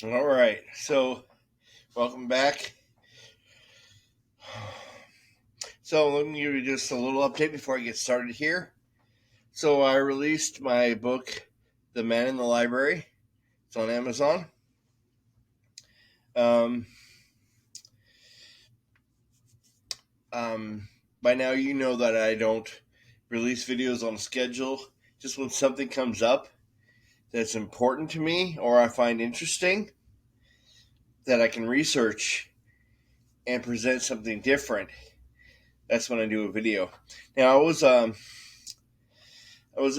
All right, so welcome back. So let me give you just a little update before I get started here. So I released my book, The Man in the Library. It's on Amazon. Um, um, by now you know that I don't release videos on schedule. Just when something comes up that's important to me or I find interesting that I can research and present something different. That's when I do a video. Now I was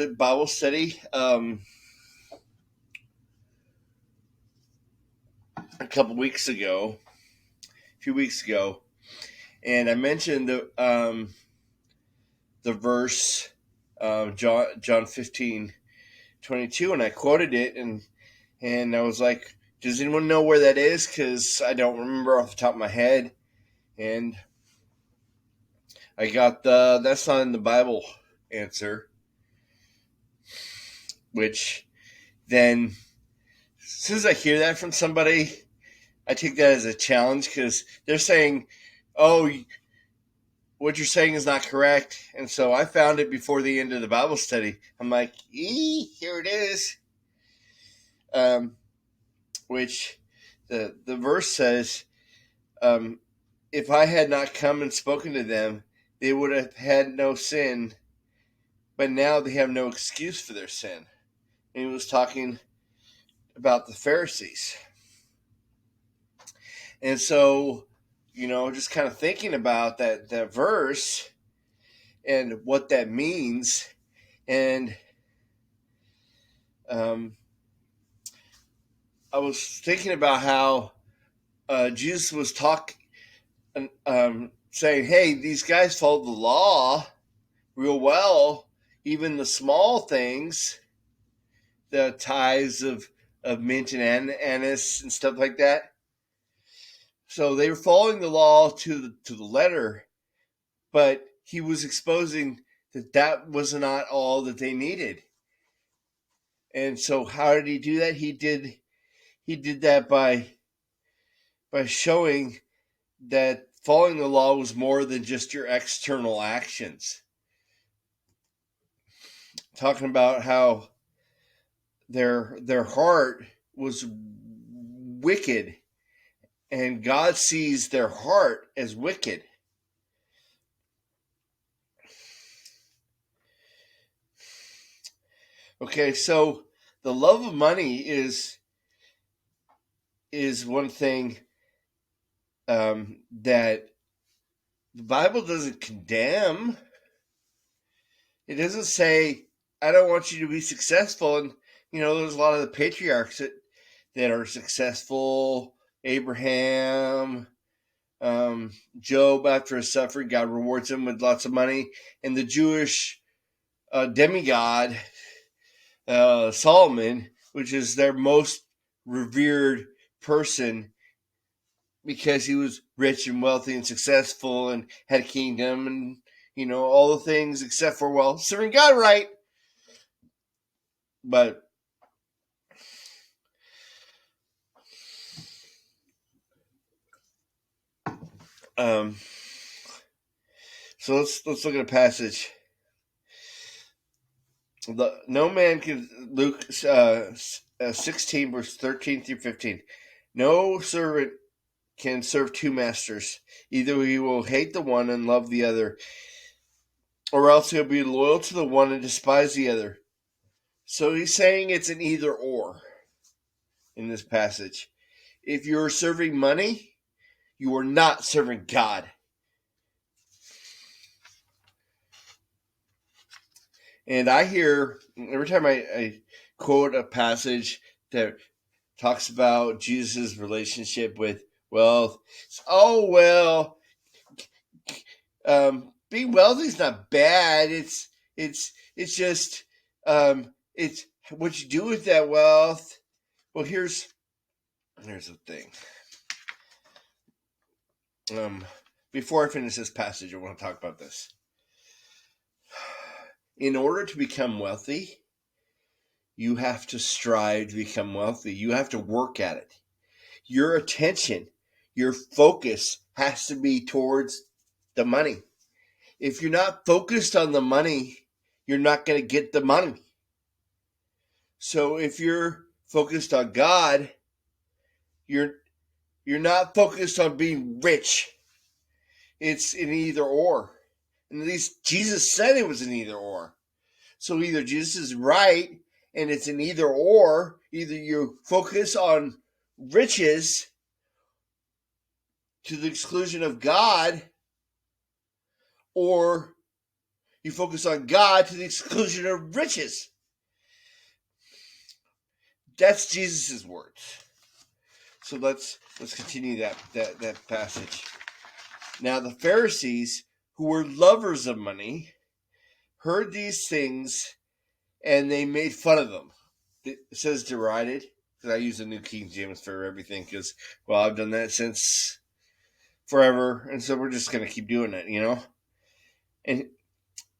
at Bible study a few weeks ago, and I mentioned the verse John 15:22, and I quoted it, and I was like, "Does anyone know where that is?" Because I don't remember off the top of my head, and I got the "That's not in the Bible" answer, which then, as soon as I hear that from somebody, I take that as a challenge because they're saying, "Oh, what you're saying is not correct." And so I found it before the end of the Bible study. I'm like, here it is. Um, which the verse says, if I had not come and spoken to them, they would have had no sin, but now they have no excuse for their sin. And he was talking about the Pharisees. And so, just kind of thinking about that verse and what that means. And I was thinking about how Jesus was saying, "Hey, these guys follow the law real well, even the small things, the tithes of mint and anise and stuff like that." So they were following the law to the letter, but he was exposing that was not all that they needed. And so, how did he do that? He did that by showing that following the law was more than just your external actions. Talking about how their heart was wicked, and God sees their heart as wicked. Okay, so the love of money is one thing that the Bible doesn't condemn. It doesn't say, "I don't want you to be successful." And there's a lot of the patriarchs that are successful. Abraham, Job, after his suffering, God rewards him with lots of money. And the Jewish demigod, Solomon, which is their most revered person because he was rich and wealthy and successful and had a kingdom and, all the things except for, well, serving God right. But so let's look at a passage. No man can, Luke 16 verse 13 through 15. No servant can serve two masters. Either he will hate the one and love the other, or else he'll be loyal to the one and despise the other. So he's saying it's an either or in this passage. If you're serving money, you are not serving God. And I hear every time I quote a passage that talks about Jesus' relationship with wealth. Oh, well, being wealthy is not bad. It's just it's what you do with that wealth. Well, here's the thing. Before I finish this passage, I want to talk about this. In order to become wealthy, you have to strive to become wealthy. You have to work at it. your attention, your focus has to be towards the money. If you're not focused on the money, you're not going to get the money. So if you're focused on God, you're not focused on being rich. It's an either or. And at least Jesus said it was an either or. So either Jesus is right and it's an either or. Either you focus on riches to the exclusion of God, or you focus on God to the exclusion of riches. That's Jesus' words. So let's continue that passage. Now the Pharisees, who were lovers of money, heard these things, and they made fun of them. It says derided, because I use the New King James for everything, because, well, I've done that since forever, and so we're just going to keep doing it, you know?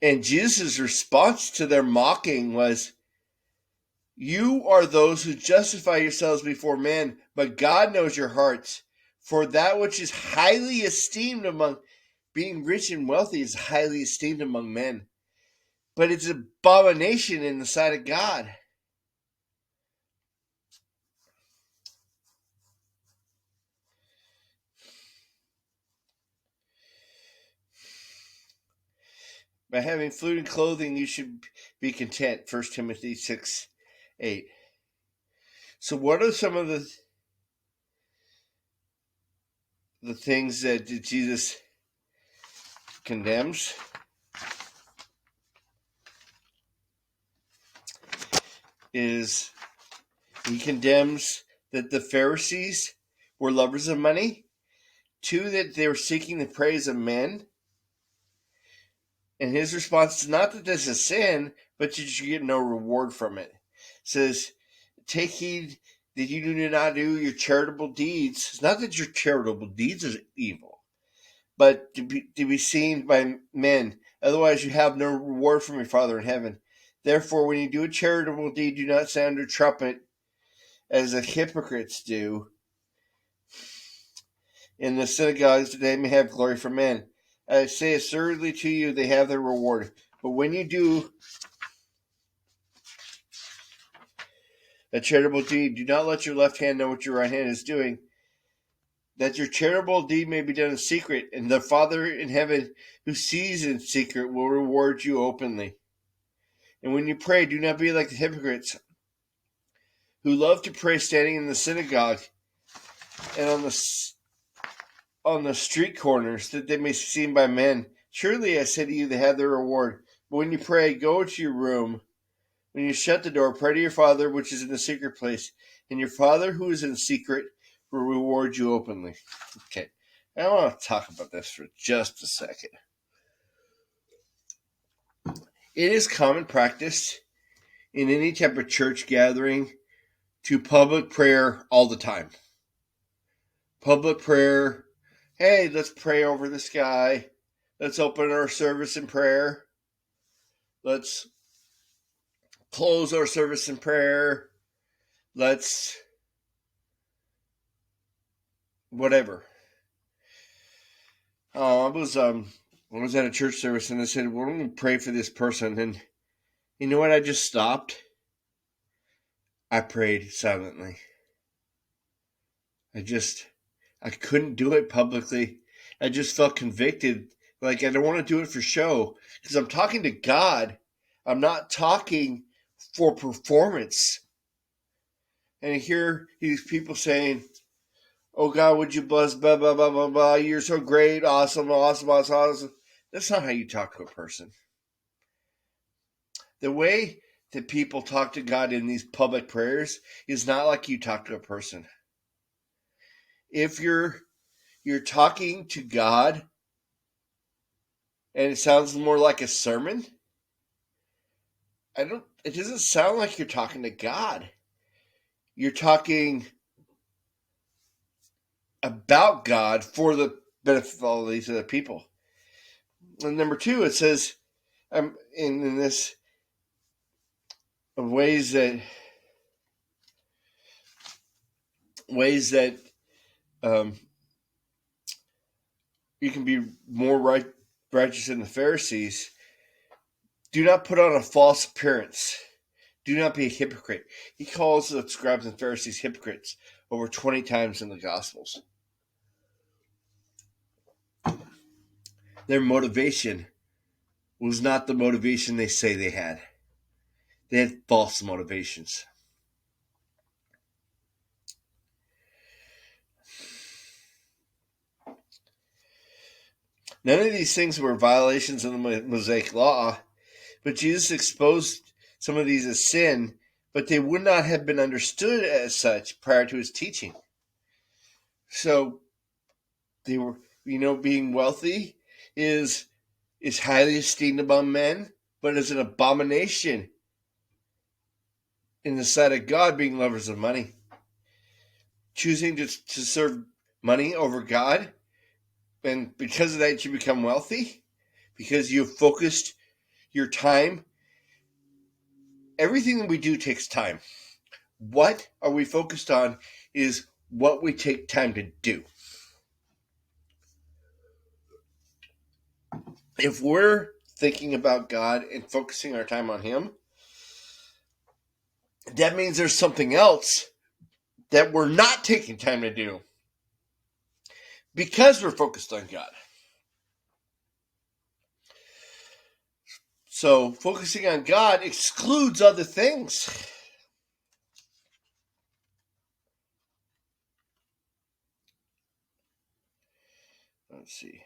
And Jesus' response to their mocking was, "You are those who justify yourselves before men, but God knows your hearts. For that which is highly esteemed among being rich and wealthy is highly esteemed among men, but it's an abomination in the sight of God." By having food and clothing, you should be content. 1 Timothy 6:8. So what are some of the things that Jesus condemns? Is he condemns that the Pharisees were lovers of money. 2, that they were seeking the praise of men. And his response is not that this is sin, but that you get no reward from it. It says, take heed that you do not do your charitable deeds. It's not that your charitable deeds are evil, but to be seen by men. Otherwise you have no reward from your Father in heaven. Therefore, when you do a charitable deed, do not sound a trumpet, as the hypocrites do in the synagogues, that they may have glory from men. I say assuredly to you, they have their reward. But when you do a charitable deed, do not let your left hand know what your right hand is doing, that your charitable deed may be done in secret, and the Father in heaven who sees in secret will reward you openly. And when you pray, do not be like the hypocrites, who love to pray standing in the synagogue and on the street corners, that they may be seen by men. Surely I say to you, they have their reward. But when you pray, go to your room. When you shut the door, pray to your Father which is in the secret place, and your Father who is in secret will reward you openly. Okay, I want to talk about this for just a second. It is common practice in any type of church gathering to public prayer all the time. Public prayer, hey, let's pray over this guy. Let's open our service in prayer. Let's close our service in prayer. Let's whatever. I was at a church service and I said, "Well, I'm going to pray for this person." And you know what? I just stopped. I prayed silently. I couldn't do it publicly. I just felt convicted. Like, I don't want to do it for show, because I'm talking to God. I'm not talking for performance. And I hear these people saying, "Oh God, would you bless blah, blah, blah, blah, blah. You're so great, awesome, awesome, awesome, awesome." That's not how you talk to a person. The way that people talk to God in these public prayers is not like you talk to a person. If you're talking to God and it sounds more like a sermon, it doesn't sound like you're talking to God. You're talking about God for the benefit of all of these other people. And number 2, it says, in this ways that you can be more righteous than the Pharisees. Do not put on a false appearance. Do not be a hypocrite. He calls the scribes and Pharisees hypocrites over 20 times in the Gospels. Their motivation was not the motivation they say they had. They had false motivations. None of these things were violations of the Mosaic law, but Jesus exposed some of these as sin, but they would not have been understood as such prior to his teaching. So they were, being wealthy is highly esteemed among men, but is an abomination in the sight of God, being lovers of money. Choosing to serve money over God, and because of that you become wealthy, because you've focused your time. Everything that we do takes time. What are we focused on is what we take time to do. If we're thinking about God and focusing our time on Him, that means there's something else that we're not taking time to do because we're focused on God. So focusing on God excludes other things. Let's see.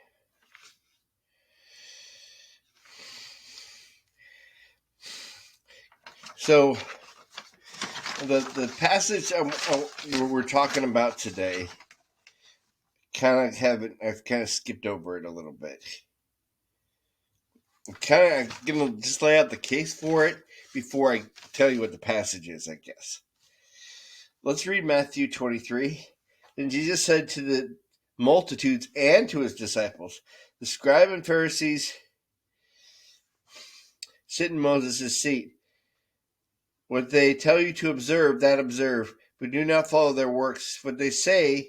So the passage we're talking about today, I've kind of skipped over it a little bit. I'm kind of going to just lay out the case for it before I tell you what the passage is, I guess. Let's read Matthew 23. Then Jesus said to the multitudes and to his disciples, the scribe and Pharisees sit in Moses' seat. What they tell you to observe, that observe, but do not follow their works. For they say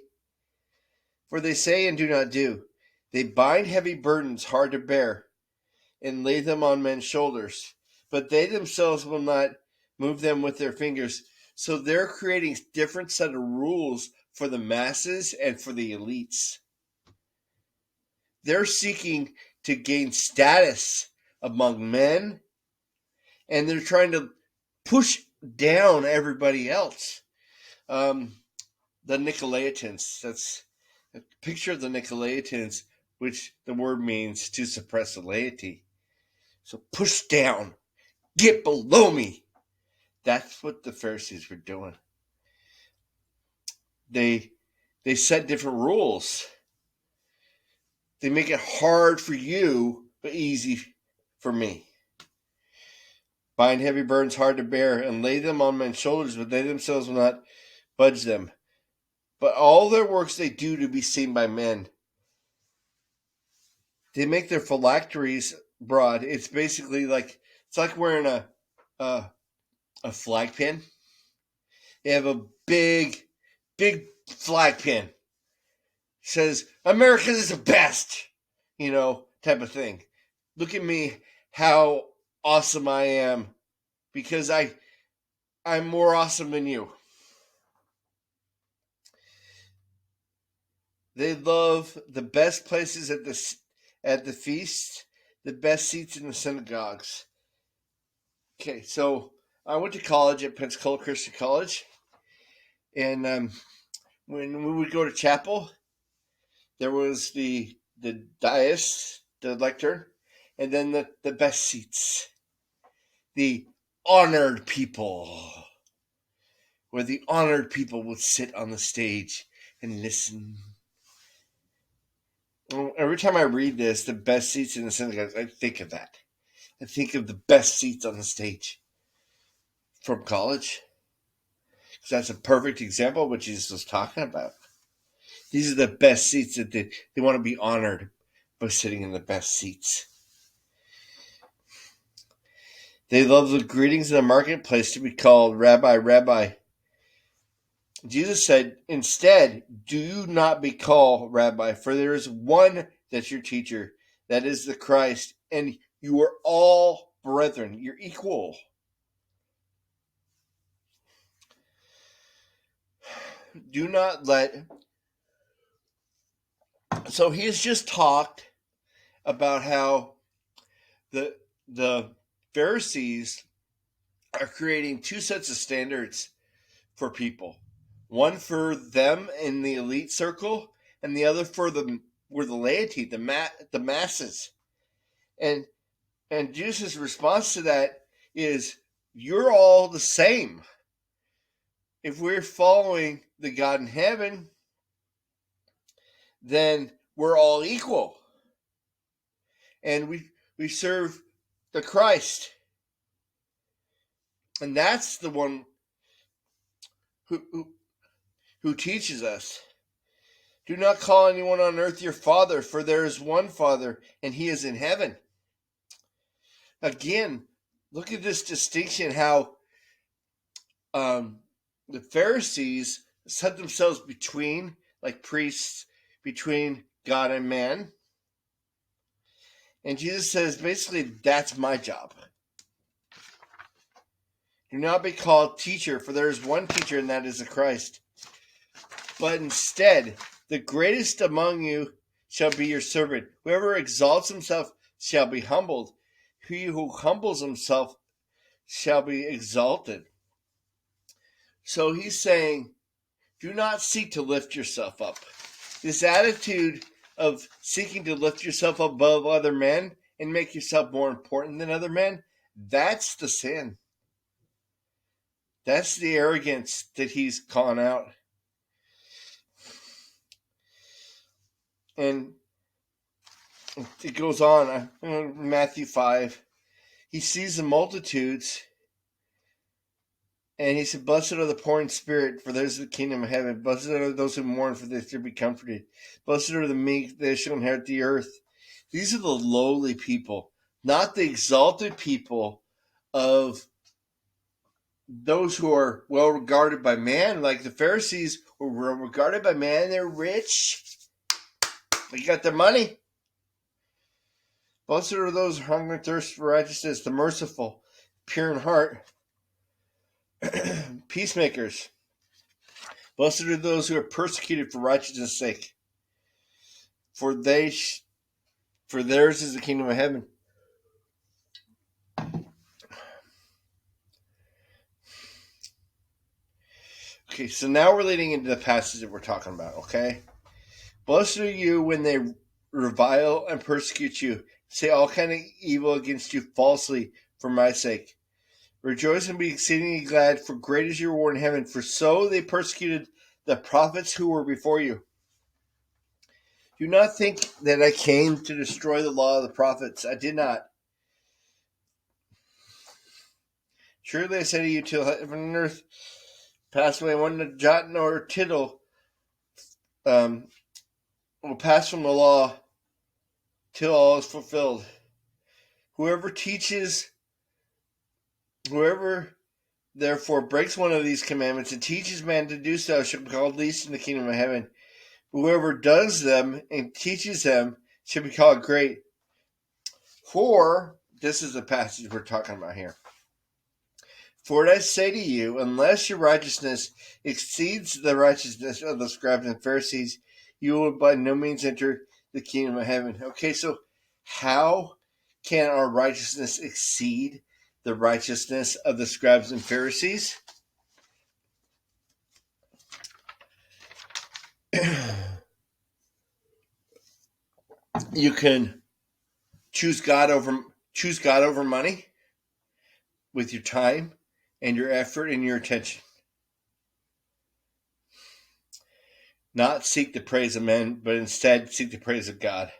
and do not do. They bind heavy burdens hard to bear and lay them on men's shoulders, but they themselves will not move them with their fingers. So they're creating different set of rules for the masses and for the elites. They're seeking to gain status among men, and they're trying to push down everybody else. The Nicolaitans, that's a picture of the Nicolaitans, which the word means to suppress the laity. So push down, get below me. That's what the Pharisees were doing. They set different rules. They make it hard for you, but easy for me. Bind heavy burdens hard to bear and lay them on men's shoulders, but they themselves will not budge them. But all their works they do to be seen by men. They make their phylacteries broad. It's basically it's like wearing a flag pin. They have a big flag pin. Says America is the best, type of thing. Look at me, how awesome I am, because I'm more awesome than you. They love the best places at the feast, the best seats in the synagogues. Okay, so I went to college at Pensacola Christian College, and when we would go to chapel, there was the dais, the lectern, and then the best seats, the honored people, where the honored people would sit on the stage and listen. Every time I read this, the best seats in the synagogue, I think of that. I think of the best seats on the stage from college. Because that's a perfect example of what Jesus was talking about. These are the best seats that they want to be honored by sitting in the best seats. They love the greetings in the marketplace to be called Rabbi, Rabbi. Jesus said, instead, do not be called rabbi, for there is one that's your teacher, that is the Christ, and you are all brethren. You're equal. Do not let... So he has just talked about how the Pharisees are creating two sets of standards for people. One for them in the elite circle, and the other for the laity, the masses. And Jesus' response to that is, you're all the same. If we're following the God in heaven, then we're all equal. And we serve the Christ. And that's the one who teaches us. Do not call anyone on earth your father, for there is one Father, and he is in heaven. Again, look at this distinction, how the Pharisees set themselves between, like priests, between God and man. And Jesus says, basically, that's my job. Do not be called teacher, for there is one teacher, and that is the Christ. But instead, the greatest among you shall be your servant. Whoever exalts himself shall be humbled. He who humbles himself shall be exalted. So he's saying, do not seek to lift yourself up. This attitude of seeking to lift yourself above other men and make yourself more important than other men, that's the sin. That's the arrogance that he's calling out. And it goes on, Matthew 5. He sees the multitudes, and he said, blessed are the poor in spirit, for theirs is the kingdom of heaven. Blessed are those who mourn, for they shall be comforted. Blessed are the meek, they shall inherit the earth. These are the lowly people, not the exalted people of those who are well regarded by man. Like the Pharisees were well regarded by man, they're rich, they got their money. Blessed are those who hunger and thirst for righteousness, the merciful, pure in heart, peacemakers. Blessed are those who are persecuted for righteousness' sake, for theirs is the kingdom of heaven. Okay, so now we're leading into the passage that we're talking about, okay? Blessed are you when they revile and persecute you, say all kind of evil against you falsely for my sake. Rejoice and be exceedingly glad, for great is your reward in heaven, for so they persecuted the prophets who were before you. Do not think that I came to destroy the law of the prophets. I did not. Surely I say to you, till heaven and earth pass away, one jot nor tittle will pass from the law till all is fulfilled. Whoever therefore breaks one of these commandments and teaches man to do so shall be called least in the kingdom of heaven. Whoever does them and teaches them shall be called great. For, this is the passage we're talking about here. For I say to you, unless your righteousness exceeds the righteousness of the scribes and Pharisees, you will by no means enter the kingdom of heaven. Okay, so how can our righteousness exceed the righteousness of the scribes and Pharisees? You can choose God over money with your time and your effort and your attention. Not seek the praise of men, but instead seek the praise of God.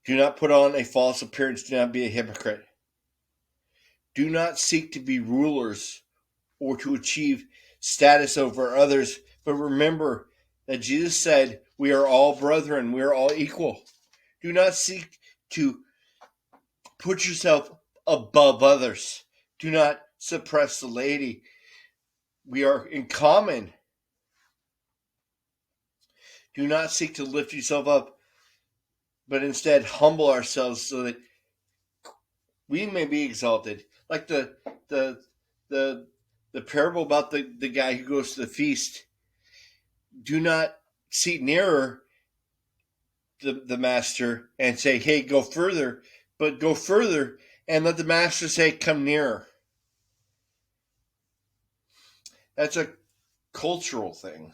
Do not put on a false appearance. Do not be a hypocrite. Do not seek to be rulers or to achieve status over others, but remember that Jesus said, we are all brethren, we are all equal. Do not seek to put yourself above others. Do not suppress the laity. we are in common. Do not seek to lift yourself up, but instead humble ourselves so that we may be exalted. Like the the the parable about the guy who goes to the feast. Do not seat nearer the master and say, hey, go further, but go further and let the master say, come nearer. That's a cultural thing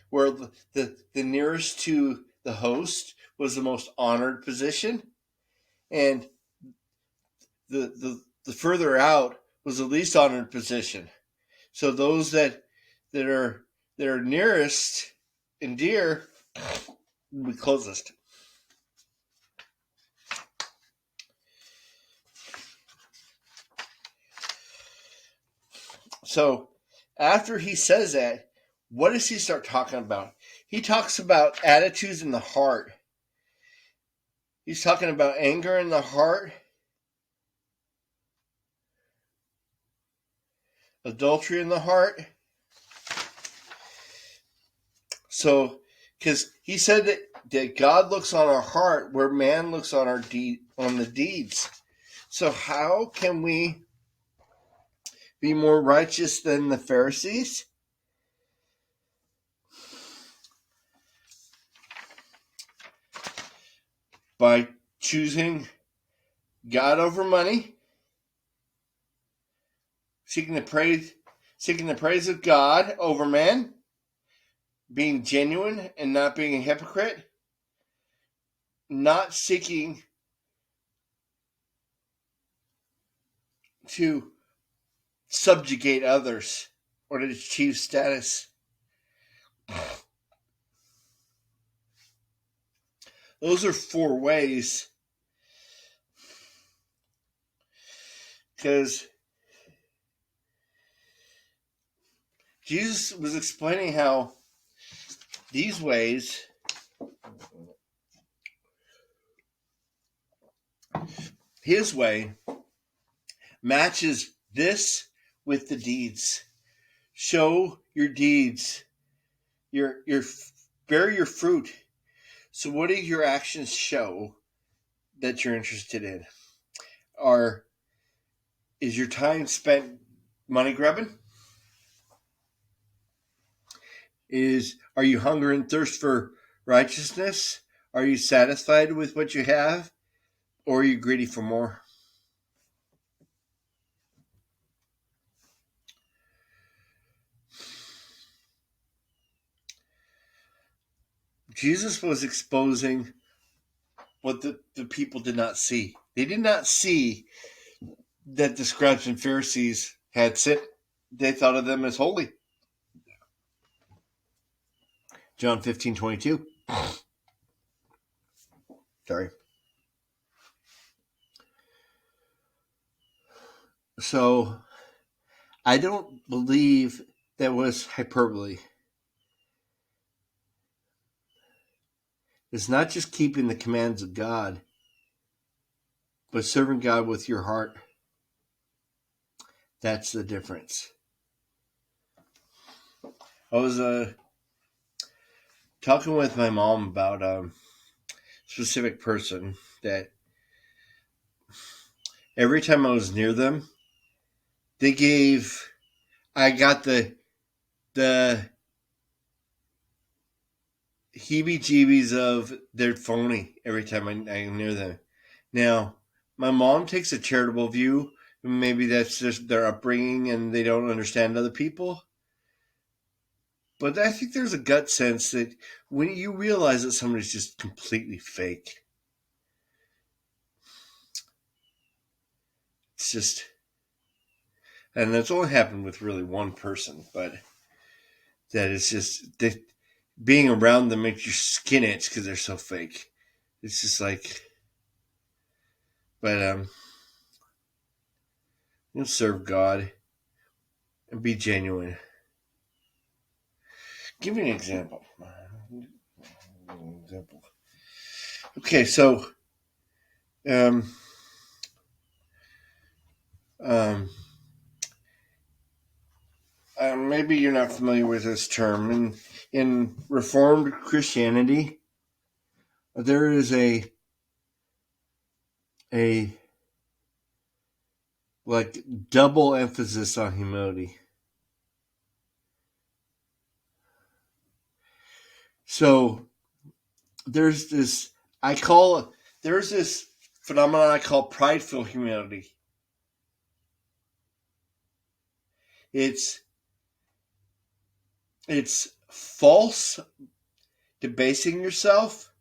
where the nearest to the host was the most honored position, and the further out was the least honored position. So those that are nearest and dear will be closest. So after he says that, what does he start talking about? He talks about attitudes in the heart. He's talking about anger in the heart, adultery in the heart. So, because he said that God looks on our heart where man looks on on the deeds. So how can we be more righteous than the Pharisees? By choosing God over money, seeking the praise of God over man, being genuine and not being a hypocrite, not seeking to subjugate others or to achieve status. Those are 4 ways, because Jesus was explaining how these ways, his way, matches this with the deeds. Show your deeds. Your bear your fruit. So what do your actions show that you're interested in? Is your time spent money grubbing? Are you hunger and thirst for righteousness? Are you satisfied with what you have? Or are you greedy for more? Jesus was exposing what the people did not see. They did not see that the scribes and Pharisees had sin. They thought of them as holy. John 15:22. Sorry. So I don't believe that was hyperbole. It's not just keeping the commands of God, but serving God with your heart. That's the difference. I was talking with my mom about a specific person that every time I was near them, I got the heebie-jeebies of they're phony every time I'm near them. Now, my mom takes a charitable view. Maybe that's just their upbringing and they don't understand other people. But I think there's a gut sense that when you realize that somebody's just completely fake, it's just, and that's only happened with really one person, but that it's just, that being around them makes your skin itch because they're so fake. It's just like, but you'll serve God and be genuine. Give me an example. Okay, so um, um, maybe you're not familiar with this term. In Reformed Christianity, there is a like double emphasis on humility. So there's this phenomenon I call prideful humility. It's false debasing yourself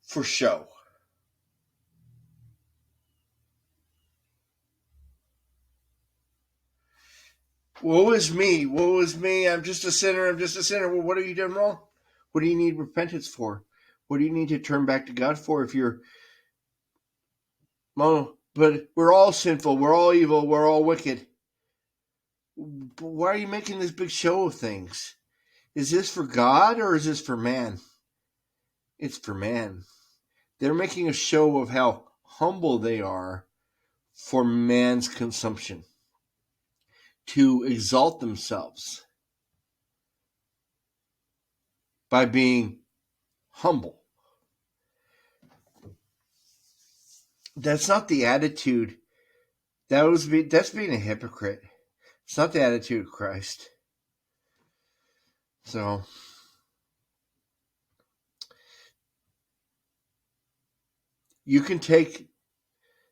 for show. Woe is me. Woe is me. I'm just a sinner. I'm just a sinner. Well, what have you done wrong? What do you need repentance for? What do you need to turn back to God for if you're... Well, but we're all sinful. We're all evil. We're all wicked. Why are you making this big show of things? Is this for God or is this for man? It's for man. They're making a show of how humble they are for man's consumption, to exalt themselves by being humble. That's not the attitude. That's being a hypocrite. It's not the attitude of Christ. So you can take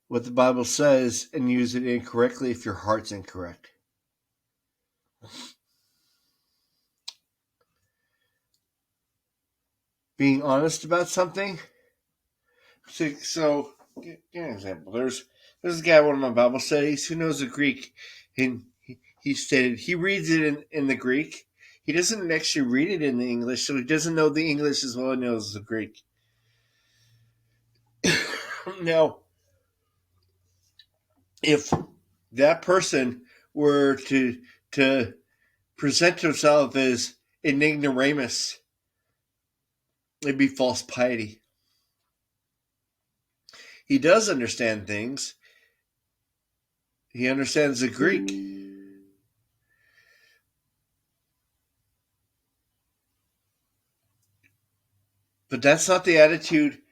what the Bible says and use it incorrectly if your heart's incorrect. Being honest about something. So give an example. There's a guy at one of my Bible studies who knows the Greek, and he stated he reads it in the Greek. He doesn't actually read it in the English, so he doesn't know the English as well as he knows the Greek. Now, if that person were to present himself as an ignoramus, it'd be false piety. He does understand things. He understands the Greek. But that's not the attitude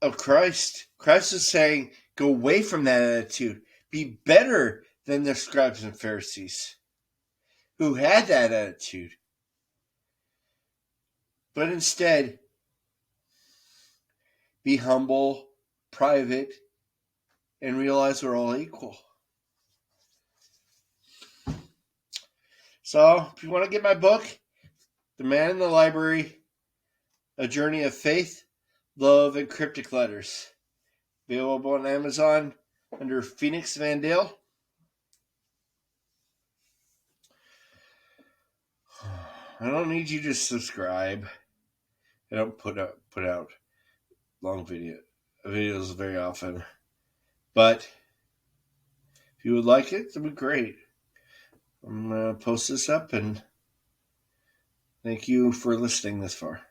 of Christ. Christ is saying, go away from that attitude. Be better than the scribes and Pharisees who had that attitude. But instead, be humble, private, and realize we're all equal. So, if you want to get my book, The Man in the Library, A Journey of Faith, Love, and Cryptic Letters. Available on Amazon under Phoenix Van Dale. I don't need you to subscribe. I don't put out long videos very often. But if you would like it, that'd be great. I'm going to post this up, and thank you for listening this far.